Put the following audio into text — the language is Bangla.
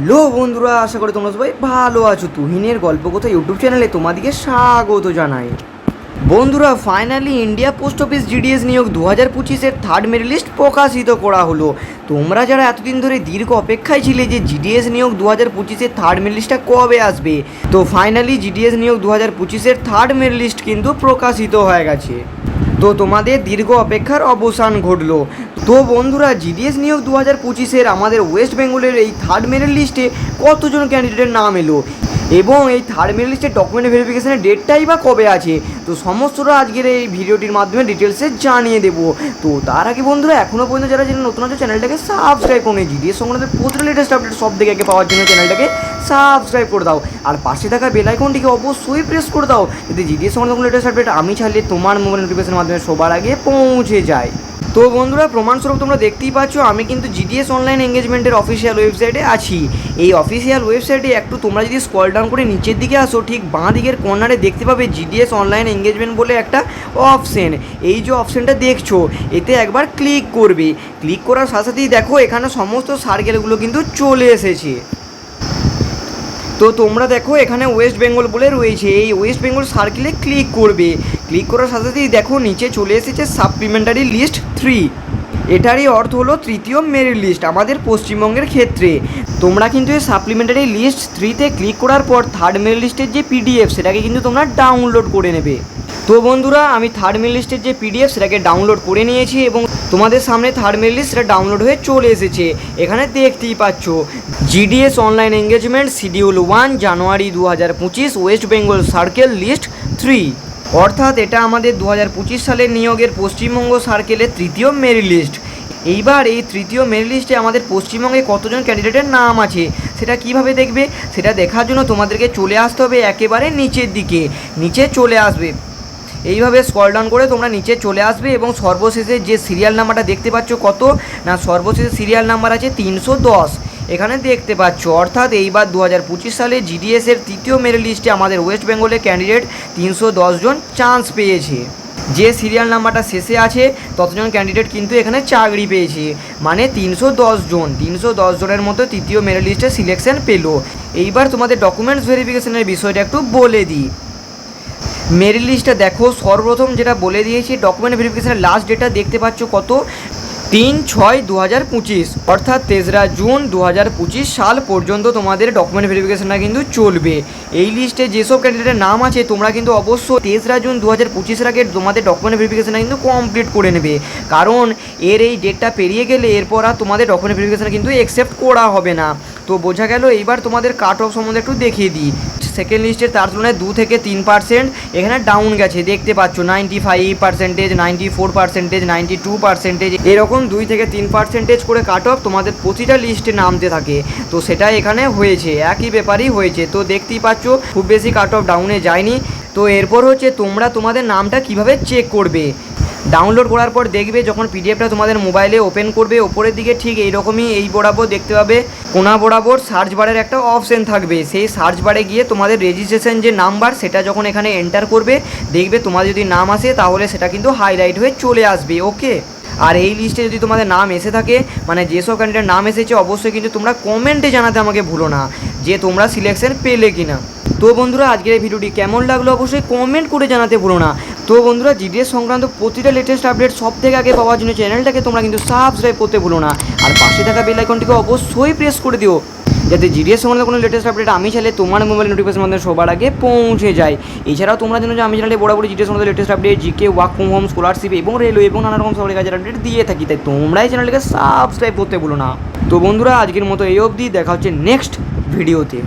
হ্যালো বন্ধুরা, আশা করি তোমরা সবাই ভালো আছো। তুহিনের গল্প কথা ইউটিউব চ্যানেলে তোমাদেরকে স্বাগত জানাই। বন্ধুরা, finally India post office GDS নিয়োগ 2025-এর থার্ড মেরিট লিস্ট প্রকাশিত করা হলো। তোমরা যারা এতদিন ধরে দীর্ঘ অপেক্ষায় ছিলে যে জিডিএস নিয়োগ 2025-এর থার্ড মেরিট লিস্টটা কবে আসবে, তো ফাইনালি জিডিএস নিয়োগ 2025-এর থার্ড মেরিট লিস্ট কিন্তু প্রকাশিত হয়ে গেছে। তো তোমাদের দীর্ঘ অপেক্ষার অবসান ঘটলো। তো বন্ধুরা, জিডিএস নিয়োগ 2025-এর আমাদের ওয়েস্ট বেঙ্গলের এই থার্ড মেরিট লিস্টে কতজন ক্যান্ডিডেটের নাম এলো এবং এই থার্ড মেরিট লিস্টের ডকুমেন্ট ভেরিফিকেশনের ডেটটাই বা কবে আছে, তো সমস্তটা আজকের এই ভিডিওটির মাধ্যমে ডিটেলসে জানিয়ে দেবো। তো তার আগে বন্ধুরা, এখনও পর্যন্ত যারা নতুন আছে চ্যানেলটাকে সাবস্ক্রাইব করে নিই। জিডিএস সংক্রান্ত প্রতিটা লেটেস্ট আপডেট সব থেকে আগে পাওয়ার জন্য চ্যানেলটাকে সাবস্ক্রাইব করে দাও আর পাশে থাকা বেল আইকনটিকে অবশ্যই প্রেস করে দাও, যাতে জিডিএস সংক্রান্ত লেটেস্ট আপডেট আমি ছাড়লে তোমার মোবাইল নোটিফিকেশনের মাধ্যমে সবার আগে পৌঁছে যায়। তো বন্ধুরা, প্রমাণস্বরূপ তোমরা দেখতেই পাচ্ছ আমি কিন্তু জিডিএস অনলাইন এঙ্গেজমেন্টের অফিসিয়াল ওয়েবসাইটে আছি। এই অফিসিয়াল ওয়েবসাইটে একটু তোমরা যদি স্ক্রল ডাউন করে নিচের দিকে আসো, ঠিক বাঁ দিকের কর্নারে দেখতে পাবে জিডিএস অনলাইন এঙ্গেজমেন্ট বলে একটা অপশন। এই যে অপশনটা দেখছো, এতে একবার ক্লিক করবে। ক্লিক করার সাথে সাথেই দেখো এখানে সমস্ত সার্কেলগুলো কিন্তু চলে এসেছে। তো তোমরা দেখো এখানে ওয়েস্ট বেঙ্গল বলে রয়েছে, এই ওয়েস্ট বেঙ্গল সার্কেলে ক্লিক করবে। ক্লিক করার সাথে সাথেই দেখো নিচে চলে এসেছে সাপ্লিমেন্টারি লিস্ট 3। এটারই অর্থ হলো তৃতীয় মেরিট লিস্ট আমাদের পশ্চিমবঙ্গের ক্ষেত্রে। তোমরা কিন্তু এই সাপ্লিমেন্টারি লিস্ট 3-তে ক্লিক করার পর থার্ড মেরিট লিস্টের যে পিডিএফ সেটাকে কিন্তু তোমরা ডাউনলোড করে নেবে। তো বন্ধুরা, আমি থার্ড মেরিট লিস্টের যে পিডিএফ সেটাকে ডাউনলোড করে নিয়েছি এবং তোমাদের সামনে থার্ড মেরিট লিস্ট সেটা ডাউনলোড হয়ে চলে এসেছে। এখানে দেখতেই পাচ্ছ জিডিএস অনলাইন এঙ্গেজমেন্ট শিডিউল 1 জানুয়ারি 2025 ওয়েস্ট বেঙ্গল সার্কেল লিস্ট 3, অর্থাৎ এটা আমাদের 2025 সালের নিয়োগের পশ্চিমবঙ্গ সার্কেলের তৃতীয় মেরিট লিস্ট। এইবার এই তৃতীয় মেরিট লিস্টে আমাদের পশ্চিমবঙ্গে কতজন ক্যান্ডিডেটের নাম আছে সেটা কিভাবে দেখবে, সেটা দেখার জন্য তোমাদেরকে চলে আসতে হবে একেবারে নিচের দিকে। নিচে চলে আসবে, এইভাবে স্ক্রল ডাউন করে তোমরা নিচে চলে আসবে এবং সর্বশেষে যে সিরিয়াল নাম্বারটা দেখতে পাচ্ছ কত না, সর্বশেষে সিরিয়াল নাম্বার আছে 310 এখানে দেখতে পাচ্ছ। অর্থাৎ এইবার 2025 সালে জিডিএসের তৃতীয় মেরিট লিস্টে আমাদের ওয়েস্ট বেঙ্গলের ক্যান্ডিডেট 310 জন চান্স পেয়েছে। যে সিরিয়াল নাম্বারটা শেষে আছে ততজন ক্যান্ডিডেট কিন্তু এখানে চাকরি পেয়েছে, মানে 310 জনের মতো তৃতীয় মেরিট লিস্টে সিলেকশন পেলো। এইবার তোমাদের ডকুমেন্টস ভেরিফিকেশনের বিষয়টা একটু বলে দিই। মেরিট লিস্টটা দেখো, সর্বপ্রথম যেটা বলে দিয়েছি ডকুমেন্ট ভেরিফিকেশনের লাস্ট ডেটটা দেখতে পাচ্ছ কত, 3/6/2025, অর্থাৎ 3রা জুন 2025 সাল পর্যন্ত তোমাদের ডকুমেন্ট ভেরিফিকেশনটা কিন্তু চলবে। এই লিস্টে যেসব ক্যান্ডিডেটের নাম আছে তোমরা কিন্তু অবশ্যই 3রা জুন 2025-এর আগে তোমাদের ডকুমেন্ট ভেরিফিকেশনটা কিন্তু কমপ্লিট করে নেবে, কারণ এর এই ডেটটা পেরিয়ে গেলে এরপর আর তোমাদের ডকুমেন্ট ভেরিফিকেশন কিন্তু অ্যাকসেপ্ট করা হবে না। তো বোঝা গেল। এইবার তোমাদের কাট অফ সম্বন্ধে একটু দেখিয়ে দিই। সেকেন্ড লিস্টের তার তুলনায় 2 থেকে 3% এখানে ডাউন গেছে, দেখতে পাচ্ছ 95%, 94%, 92%, এরকম 2 থেকে 3% করে কাট অফ তোমাদের প্রতিটা লিস্টে নামতে থাকে। তো সেটা এখানে হয়েছে, একই ব্যাপারই হয়েছে। তো দেখতেই পাচ্ছ খুব বেশি কাট অফ ডাউনে যায়নি। তো এরপর হচ্ছে তোমরা তোমাদের নামটা কিভাবে চেক করবে। ডাউনলোড করার পর দেখবে যখন পিডিএফটা তোমাদের মোবাইলে ওপেন করবে, ওপরের দিকে ঠিক এইরকমই এই বরাবর দেখতে পাবে কোনা বরাবর সার্চ বারের একটা অপশন থাকবে। সেই সার্চ বারে গিয়ে তোমাদের রেজিস্ট্রেশন যে নাম্বার সেটা যখন এখানে এন্টার করবে, দেখবে তোমার যদি নাম আসে তাহলে সেটা কিন্তু হাইলাইট হয়ে চলে আসবে। ওকে, আর এই লিস্টে যদি তোমাদের নাম এসে থাকে, মানে যেসব ক্যান্ডিডেট নাম এসেছে, অবশ্যই কিন্তু তোমরা কমেন্টে জানাতে আমাকে ভুলো না যে তোমরা সিলেকশন পেলে কিনা। তো বন্ধুরা, আজকের এই ভিডিওটি কেমন লাগলো অবশ্যই কমেন্ট করে জানাতে ভুলো না। তো বন্ধুরা, জিডিএস সংক্রান্ত প্রতিটা লেটেস্ট আপডেট সব থেকে আগে পাওয়ার জন্য চ্যানেলটাকে তোমরা কিন্তু সাবস্ক্রাইব করতে ভুলো না আর পাশে থাকা বেল আইকনটিকে অবশ্যই প্রেস করে দিও, যাতে জিডিএস সংক্রান্ত কোনো লেটেস্ট আপডেট আমি চাইলে তোমার মোবাইল নোটিফিকেশন মধ্যে সবার আগে পৌঁছে যায়। এছাড়াও তোমরা জানো যে আমি চ্যানেলে বরাবরই জিডিএস সংক্রান্ত latest update, GK, work from home, scholarship এবং রেলওয়ে এবং নানা রকম সরকারি কাজের আপডেট দিয়ে থাকি, তাই তোমরা এই চ্যানেলটাকে সাবস্ক্রাইব করতে ভুলো না। তো বন্ধুরা, আজকের মতো এই অবধি, দেখা হচ্ছে নেক্সট ভিডিওতে।